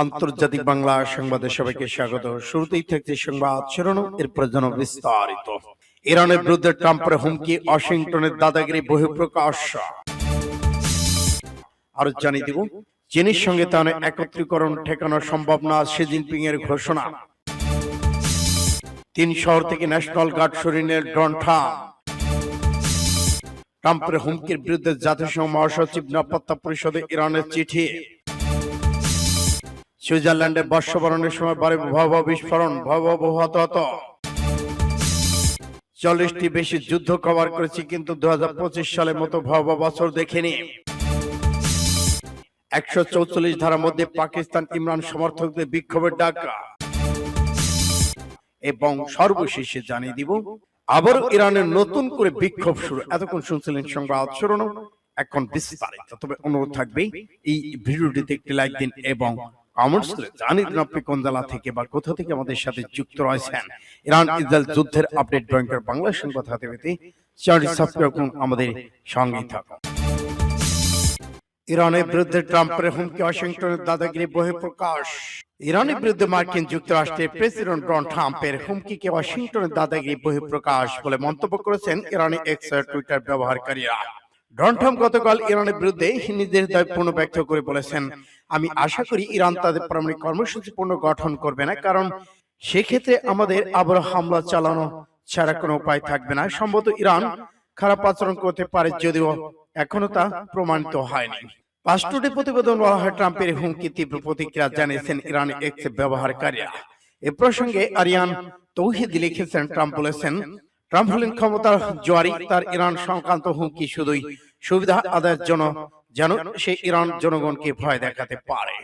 আন্তর্জাতিক বাংলা সংবাদে সবাইকে স্বাগত। শুরুতেই থাকছে সংবাদ শিরোনাম, এরপর যেন বিস্তারিত। ইরানের বিরুদ্ধে ট্রাম্পের হুমকি, ওয়াশিংটনের দাদাগিরি বহিঃপ্রকাশ। আরো জানিয়ে দিব, চীনের সঙ্গে তাদের একত্রীকরণ ঠেকানো সম্ভব না, শি জিনপিং এর ঘোষণা। 3 শহর থেকে ন্যাশনাল গার্ড সরিয়ে নিলেন ডোনাল্ড ট্রাম্প। ট্রাম্পের হুমকির বিরুদ্ধে জাতিসংঘ মহাসচিব নিরাপত্তা পরিষদে ইরানের চিঠি। সুইজারল্যান্ডে বর্ষবরণের সময় বাড়ে ভয়াবহ বিস্ফোরণ, ভয়াবহ হতাহত। 40টি বেশি যুদ্ধ কভার করেছি, কিন্তু 2025 সালের মতো ভয়াবহ বছর দেখিনি। 144 ধারার মধ্যে পাকিস্তান ইমরান সমর্থকদের বিক্ষোভের ডাক। এবং সর্বশেষে জানিয়ে দিব, আবার ইরানের নতুন করে বিক্ষোভ শুরু। এতক্ষণ শুনছিলেন সংবাদ শিরোনাম, এখন বিস্তারিত। তবে অনুরোধ থাকবে এই ভিডিওটিতে একটি লাইক দিন এবং কমেন্টস করে জানিয়ে দিন আপনি কোন জেলা থেকে বা কোথা থেকে আমাদের সাথে যুক্ত রয়েছেন। ইরান ইসরায়েল যুদ্ধের আপডেট ব্যাংকের বাংলা সংবাদ হাতে পেতে চ্যানেলটি সাবস্ক্রাইব করুন, আমাদের সঙ্গেই থাকুন। ইরানের বিরুদ্ধে ট্রাম্পের হুমকি, ওয়াশিংটনের দাদাগিরি বহিঃপ্রকাশ। ইরানের বিরুদ্ধে মার্কিন যুক্তরাষ্ট্রের প্রেসিডেন্ট ডোনাল্ড ট্রাম্পের হুমকিকে ওয়াশিংটনের দাদাগিরি বহিঃপ্রকাশ বলে মন্তব্য করেছেন ইরানি এক্স টুইটার ব্যবহারকারীরা। ডোনাল্ড ট্রাম্প গতকাল ইরানের বিরুদ্ধে নিজের দায় পুনর্ব্যক্ত করে বলেছেন, আমি আশা করি ইরান তাদের পারমাণবিক কর্মসূচি পুনর্গঠন করবে না, কারণ সেক্ষেত্রে আমাদের আবার হামলা চালানো ছাড়া কোনো উপায় থাকবে না। সম্ভবত ইরান খারাপ আচরণ করতে পারে, যদিও এখনো তা প্রমাণিত হয়নি। পাঁচটি প্রতিবেদন বলা হয়, ট্রাম্পের হুমকি তীব্র প্রতিক্রিয়া জানিয়েছেন ইরান এক্স ব্যবহারকারীরা। এ প্রসঙ্গে আরিয়ান তৌহিদি লিখেছেন, ট্রাম্প বলেছেন, ট্রাম্প হলেন ক্ষমতার জোয়ারি, তার ইরান সংক্রান্ত হুমকি শুধুই সুবিধা আদায়ের জন্য, যেন সে ইরান জনগণকে ভয় দেখাতে পারে।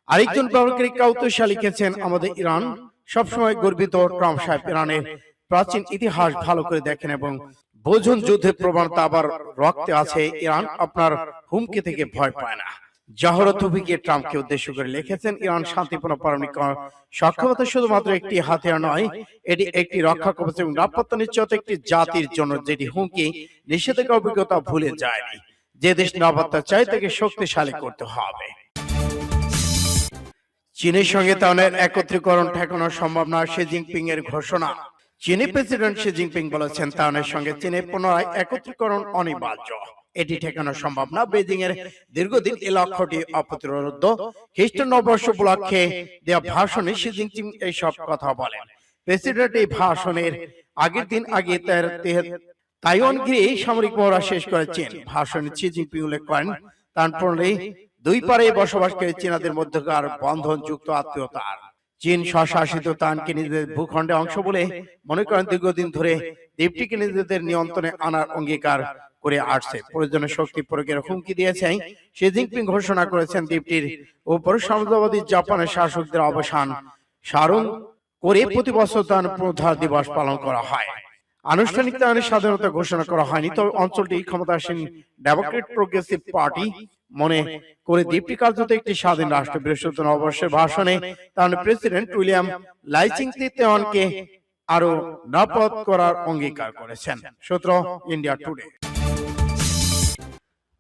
আরেকজন ব্যবহারকারী কাউতোসা লিখেছেন, আমাদের ইরান সবসময় গর্বিত। ট্রাম্প সাহেব ইরানের প্রাচীন ইতিহাস ভালো করে দেখেন এবং বোঝন যুদ্ধের প্রবণতা আবার রক্তে আছে। ইরান আপনার হুমকি থেকে ভয় পায় না। জহরত তৌফিকে ট্রাম্পকে উদ্দেশ্য করে লিখেছেন, ইরান শান্তিপূর্ণ পারমাণবিক সক্ষমতা শুধুমাত্র একটি হাতিয়ার নয়, এটি একটি রক্ষা কবচ এবং নিরাপত্তা নিশ্চয়তা একটি জাতির জন্য, যেটি হুমকি নিষেধাজ্ঞা অভিজ্ঞতা ভুলে যায়নি। যে দেশ নিরাপত্তা চায় তাকে শক্তিশালী করতে হবে। চীনের সঙ্গে তাদের একত্রীকরণ ঠেকানো সম্ভব না, শি জিনপিং এর ঘোষণা। চীনী প্রেসিডেন্ট শি জিনপিং বলেছেন, তাদের সঙ্গে চীনের পুনরায় একত্রীকরণ অনিবার্য, এটি ঠেকানো সম্ভব না। বেজিং এর দীর্ঘদিন এই লক্ষ্যটি অপ্রতিরোধ্য। খ্রিস্ট নববর্ষ উপলক্ষে দেওয়া ভাষণে শি জিনপিং এইসব কথা বলেন। প্রেসিডেন্ট এই ভাষণের আগের দিন আগে তাইওয়ান ঘিরে সামরিক মহড়া শেষ করেছেন। ভাষণে শি জিনপিং উল্লেখ করেন, তারপরে দুই পারে বসবাসকারী চীনাদের মধ্যকার বন্ধন যুক্ত আত্মীয়তার। চীন স্বশাসিত তানকে নিজেদের ভূখণ্ডে অংশ বলে মনে করেন, দীর্ঘদিন ধরে দ্বীপটিকে নিজেদের নিয়ন্ত্রণে আনার অঙ্গীকার করে আসছে। প্রয়োজনে শক্তি প্রয়োগের হুমকি দিয়েছেন। শি জিনপিং ঘোষণা করেছেন, দ্বীপটির উপর সাম্রাজ্যবাদী জাপানের শাসকদের অবসান স্মরণ করে প্রতি বছর তার পুনরুদ্ধার দিবস পালন করা হয়। আনুষ্ঠানিক তাদের স্বাধীনতা ঘোষণা করা হয়নি, তবে অঞ্চলটি ক্ষমতাসীন ডেমোক্রেট প্রোগ্রেসিভ পার্টি মনে করে দ্বীপটি কার্যত একটি স্বাধীন রাষ্ট্র। বৃহস্পতিবার নববর্ষের ভাষণে তার প্রেসিডেন্ট উইলিয়াম লাইচিং তাইওয়ানকে আরো নিরাপদ করার অঙ্গীকার করেছেন। সূত্র ইন্ডিয়া টুডে।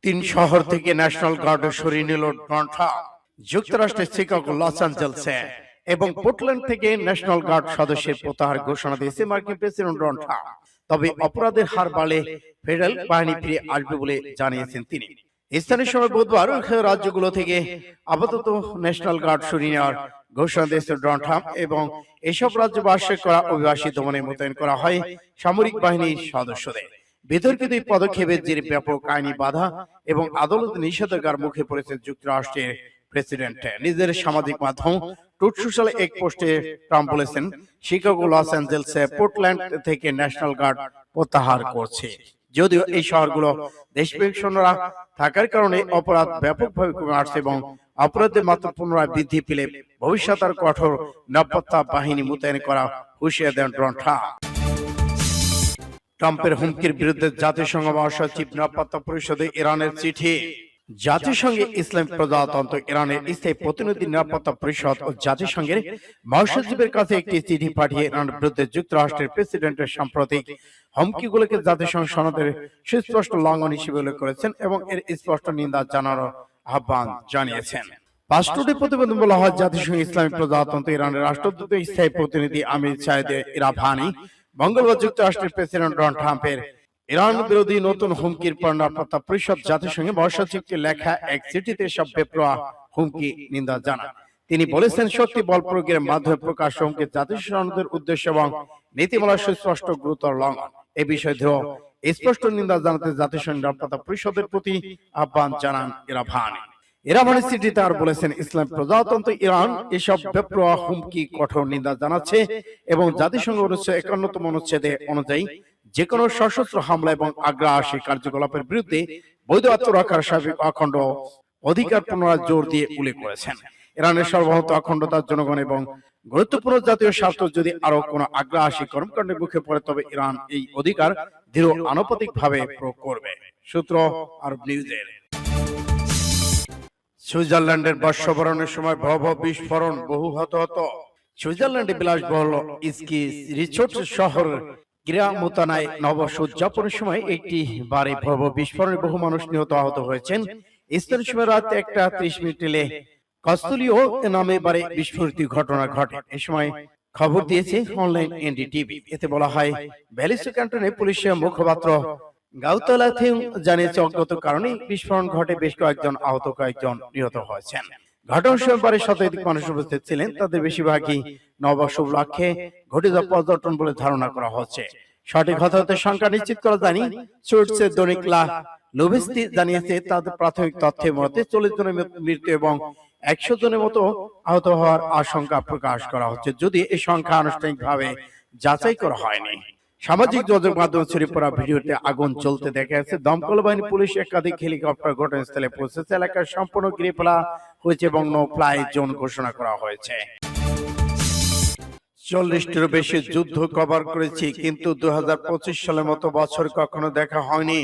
3 শহর থেকে ন্যাশনাল গার্ড সরিয়ে নিল ডোনাল্ড ট্রাম্প। যুক্তরাষ্ট্রের শিকাগো, লস অ্যাঞ্জেলেসে এবং পোর্টল্যান্ড থেকে ন্যাশনাল গার্ড সদস্যের প্রত্যাহার ঘোষণা দিয়েছে মার্কিন প্রেসিডেন্ট ডোনাল্ড ট্রাম্প। তবে অপরাধের হার বাড়লে ফেডারেল বাহিনী ফিরে আসবে বলে জানিয়েছেন তিনি। স্থানীয় সময় বুধবার রাজ্যগুলো থেকে আপাতত ন্যাশনাল গার্ড সরিয়ে নেওয়ার ঘোষণা দিয়েছে ডোনাল্ড ট্রাম্প এবং এসব রাজ্য বাসে করা অভিবাসী দমনে মোতায়েন করা হয় সামরিক বাহিনীর সদস্যদের। বিতর্কিত এই পদক্ষেপের জেরে ব্যাপক আইনি বাধা এবং আদালত নিষেধাজ্ঞার মুখে পড়েছে যুক্তরাষ্ট্রের প্রেসিডেন্ট। নিজের সামাজিক মাধ্যম ট্রুথ সোশ্যালে এক পোস্টে ট্রাম্প বলেছেন, শিকাগো, লস অ্যাঞ্জেলেস, পোর্টল্যান্ড থেকে ন্যাশনাল গার্ড প্রত্যাহার করছে। যদিও এই শহরগুলো দেশপ্রেমিক সৈন্যরা থাকার কারণে অপরাধ ব্যাপকভাবে কমে আসছে এবং অপরাধের মাত্রা পুনরায় বৃদ্ধি পেলে ভবিষ্যতে আর কঠোর নিরাপত্তা বাহিনী মোতায়েন করা হুঁশিয়ারি দেন ডোনাল্ড ট্রাম্প। ট্রাম্পের হুমকির বিরুদ্ধে জাতিসংঘ মহাসচিব নিরাপত্তা পরিষদে ইরানের চিঠি। জাতিসংঘে ইসলাম প্রজাতন্ত্র ইরানের স্থায়ী প্রতিনিধি নিরাপত্তা পরিষদ ও জাতিসংঘের মহাসচিবের কাছে একটি চিঠি পাঠিয়ে ইরানের বিরুদ্ধে যুক্তরাষ্ট্রের প্রেসিডেন্টের সাম্প্রতিক হুমকিগুলোকে জাতিসংঘ সনদের সুস্পষ্ট লঙ্ঘন হিসেবে উল্লেখ করেছেন এবং এর স্পষ্ট নিন্দা জানানোর আহ্বান জানিয়েছেন। পাঁচটি প্রতিবেদন বলা হয় জাতিসংঘ ইসলামী প্রজাতন্ত্র ইরানের রাষ্ট্রদূত স্থায়ী প্রতিনিধি আমির সাইদ ইরাভানি মঙ্গলবার যুক্তরাষ্ট্রের প্রেসিডেন্ট ডোনাল্ড ট্রাম্পের ইরান বিরোধী নতুন হুমকির পর নিরাপত্তা পরিষদ জাতিসংঘে মহাসচিবকে লেখা এক চিঠিতে সব বেপরোয়া হুমকি নিন্দা জানান। তিনি বলেছেন, শক্তি বল প্রয়োগের মাধ্যমে প্রকাশ হুমকি জাতিসংঘের উদ্দেশ্য এবং নীতিমালার সুস্পষ্ট গুরুতর লঙ্ঘন। এ বিষয়ে দৃঢ় স্পষ্ট নিন্দা জানাতে জাতিসংঘ নিরাপত্তা পরিষদের প্রতি আহ্বান জানান ইরাভানি। ইরাভানি চিঠিতে আর বলেছেন, ইসলাম প্রজাতন্ত্র ইরান এসব বেপরোয়া হুমকি কঠোর নিন্দা জানাচ্ছে এবং জাতিসংঘ অনুচ্ছেদ 51তম অনুচ্ছেদে অনুযায়ী যে কোনো সশস্ত্র হামলা এবং আগ্রাসী কার্যকলাপের বিরুদ্ধে বৈধ আত্মরক্ষার সার্বিক অখণ্ড অধিকার পুনরায় জোর দিয়ে উল্লেখ করেছেন। ইরানের সার্বভৌমত্ব, অখণ্ডতার জনগণ এবং গুরুত্বপূর্ণ জাতীয় স্বার্থ যদি আরো কোনো আগ্রাসী কর্মকাণ্ডের মুখে পড়ে তবে ইরান এই অধিকার দৃঢ় আনুপাতিক ভাবে প্রয়োগ করবে। সূত্র আরব নিউজের। সুইজারল্যান্ডের বর্ষবরণের সময় ভয়াবহ বিস্ফোরণ, বহু হতাহত। সুইজারল্যান্ডে বিলাসবহুল স্কি রিসোর্ট শহর গ্রামোতানায় নববর্ষ উদযাপনের সময় একটি বাড়ি ভয়াবহ বিস্ফোরণে বহু মানুষ নিহত আহত হয়েছেন। স্থানীয় সময় রাত 1:30 কস্তুলিও নামে বাড়ি বিস্ফোরিত ঘটনা ঘটে। এ সময় খবর দিয়েছে অনলাইন এনডিটিভি। এতে বলা হয়, ব্যালিস্টিক ক্যান্টনে পুলিশের মুখপাত্র গাউতালাথিং জানিয়েছে, অজ্ঞাত কারণে বিস্ফোরণ ঘটে, বেশ কয়েকজন আহত, কয়েকজন নিহত হয়েছেন। ঘটনার সময় বাড়ির শতাধিক মানুষ উপস্থিত ছিলেন। তাদের বেশিরভাগই নববর্ষ উপলক্ষে ঘটে যাওয়া পর্যটন বলে ধারণা করা হচ্ছে। সঠিক হতাহতের সংখ্যা নিশ্চিত করা যায়নি। সুইডসের দৈনিক লা নোভেস্তি জানিয়েছে, তাদের প্রাথমিক তথ্যের মতে 40 জনের মৃত্যু এবং 100 জনের মতো আহত হওয়ার আশঙ্কা প্রকাশ করা হচ্ছে, যদি এই সংখ্যা আনুষ্ঠানিকভাবে যাচাই করা হয়নি। সামাজিক যোগাযোগ মাধ্যমে ছড়িয়ে পড়া ভিডিওতে আগুন জ্বলতে দেখা যাচ্ছে। দমকল বাহিনী, পুলিশ, একাধিক হেলিকপ্টার ঘটনাস্থলে পৌঁছেছে। এলাকার সম্পূর্ণ ঘিরে ফেলা হয়েছে এবং নো ফ্লাই জোন ঘোষণা করা হয়েছে। 40টিরও বেশি যুদ্ধ কভার করেছি, কিন্তু 2025 সালের মতো বছর কখনো দেখা হয়নি।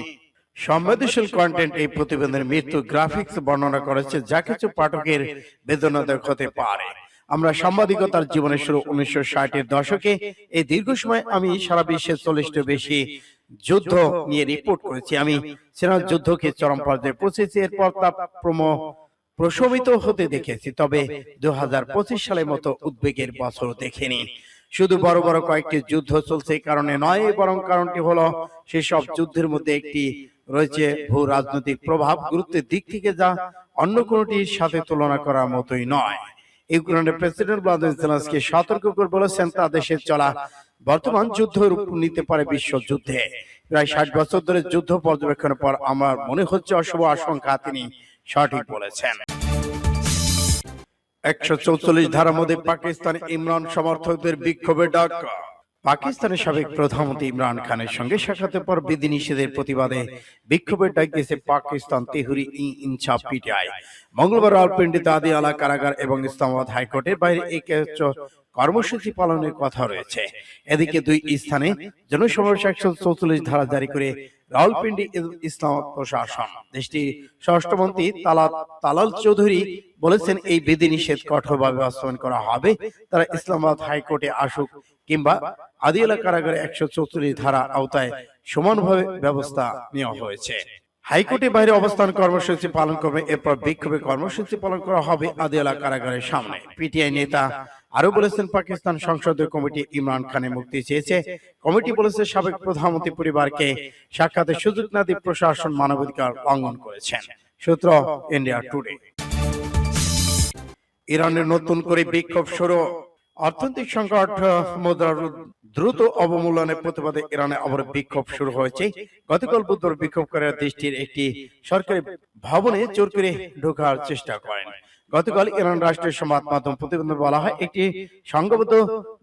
সংবেদনশীল কন্টেন্ট এই প্রতিবেদনের মৃত্যু গ্রাফিক্স বর্ণনা করেছে, যা কিছু পাঠকের বেদনাদায়ক হতে পারে। আমরা সাংবাদিকতার জীবনের শুরু 1960-এর দশকে। এই দীর্ঘ সময় আমি সারা বিশ্বে 40টির বেশি যুদ্ধ নিয়ে রিপোর্ট করেছি। আমি সেনা যুদ্ধকে চরম পর্যায়ে পৌঁছেছি, এরপর তা প্রশমিত হতে দেখেছি। তবে 2025 সালের মতো উদ্বেগের বছর দেখিনি। শুধু বড় বড় কয়েকটি যুদ্ধ চলছে এই কারণে নয়, বরং কারণটি হলো সেসব যুদ্ধের মধ্যে একটি রয়েছে ভূ রাজনৈতিক প্রভাব, গুরুত্বের দিক থেকে যা অন্য কোনটির সাথে তুলনা করার মতোই নয়। ইউক্রেনের প্রেসিডেন্ট ভ্লাদিমির জেলেনস্কি সতর্ক করে বলেছেন, তা দেশের চলা বর্তমান যুদ্ধ রূপ নিতে পারে বিশ্বযুদ্ধে। প্রায় 60 বছর ধরে যুদ্ধ পর্যবেক্ষণের পর আমার মনে হচ্ছে অশুভ আশঙ্কা তিনি সঠিক বলেছেন। 144 ধারার মধ্যে পাকিস্তান ইমরান সমর্থকদের বিক্ষোভের ডাক। পাকিস্তানের সাবেক প্রধানমন্ত্রী ইমরান খানের সঙ্গে সাক্ষাতের পর বিধিনিষেধের প্রতিবাদে বিক্ষোভের ডাক দিয়েছে পাকিস্তান তেহরিক-ই-ইনসাফ পিটিআই। মঙ্গলবার রাওয়ালপিন্ডিতে আদিয়ালা কারাগার এবং ইসলামাবাদ হাইকোর্টের বাইরে এই কর্মসূচি পালনের কথা রয়েছে। এদিকে দুই স্থানে জনসমাবেশ 144 ধারা জারি করে রাওয়ালপিন্ডি ইসলামাবাদ প্রশাসন। দেশটির স্বরাষ্ট্রমন্ত্রী তালাল চৌধুরী বলেছেন, এই বিধিনিষেধ কঠোরভাবে বাস্তবায়ন করা হবে। তারা ইসলামাবাদ হাইকোর্টে আসুক কিংবা আদিয়ালা কারাগারে 144 ধারা আওতায় সমানভাবে ব্যবস্থা নেওয়া হয়েছে। হাইকোর্টের বাইরে অবস্থান কর্মসূচি পালন করবে। এরপর বিক্ষোভে কর্মসূচি পালন করা হবে আদিয়ালা কারাগারের সামনে। পিটিআই নেতা আরো বলেছেন, পাকিস্তান সংসদীয় কমিটি ইমরান খানের মুক্তি চেয়েছে। কমিটি বলেছে, সাবেক প্রধানমন্ত্রী পরিবারকে সাক্ষাতের সুযোগ না দিয়ে প্রশাসন মানবাধিকার লঙ্ঘন করেছেন। সূত্র ইন্ডিয়া টুডে। ইরানের নতুন করে বিক্ষোভ শুরু। অর্থনৈতিক সংকট, মুদ্রার দ্রুত অবমূল্যায়নের প্রতিবাদে ইরানে আবার বিক্ষোভ শুরু হয়েছে। গতকাল বুধবার বিক্ষোভকারীরা দেশটির একটি সরকারি ভবনে জোর করে ঢোকার চেষ্টা করেন। গতকাল ইরান রাষ্ট্রীয় সংবাদ মাধ্যম প্রতিবেদনে বলা হয়, একটি সংঘবদ্ধ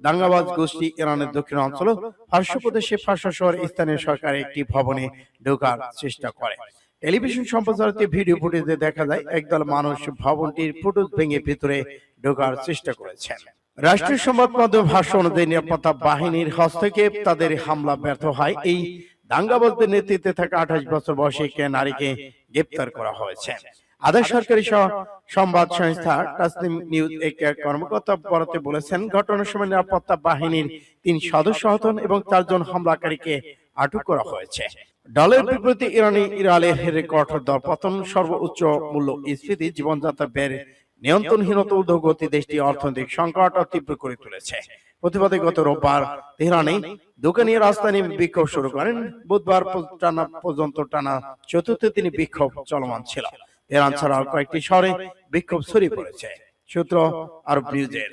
দাঙ্গাবাজ গোষ্ঠী ইরানের দক্ষিণ অঞ্চল ফার্স প্রদেশে ফার্সা শহরে স্থানীয় সরকারের একটি ভবনে ঢোকার চেষ্টা করে। টেলিভিশন সম্প্রচারিত ভিডিও ফুটেজে দেখা যায়, একদল মানুষ ভবনটির ফুটুজ ভেঙে ভিতরে ঢোকার চেষ্টা করেছেন। রাষ্ট্রীয় সংবাদ মাধ্যম ভাষ্য অনুযায়ী নিরাপত্তা বাহিনীর হস্তক্ষেপ তাদের হামলা ব্যর্থ হয়। এই দাঙ্গাবাজদের নেতৃত্বে থাকা 28 বছর বয়সী এক নারীকে গ্রেপ্তার করা হয়েছে। আধা সরকারি সংবাদ সংস্থা তাসনিম নিউজ এক কর্মকর্তা বরাতে বলেছেন, ঘটনার সময় নিরাপত্তা বাহিনীর 3 সদস্য আহত এবং 4 জন হামলাকারীকে আটক করা হয়েছে। ডলারের বিপরীতে ইরানের রেকর্ড দর পতন, সর্বোচ্চ মূল্য স্ফীতি, জীবনযাত্রা ব্যয়ের নিয়ন্ত্রণহীনতা ঊর্ধ্বগতি দেশটি অর্থনৈতিক সংকট তীব্র করে তুলেছে। প্রতিবাদে গত রোববার তেহরানে দোকানি রাজধানী বিক্ষোভ শুরু করেন। বুধবার পর্যন্ত টানা চতুর্থ দিনে বিক্ষোভ চলমান ছিল। তেহরান ছাড়াও কয়েকটি শহরে বিক্ষোভ ছড়িয়ে পড়েছে। সূত্র আরব নিউজের।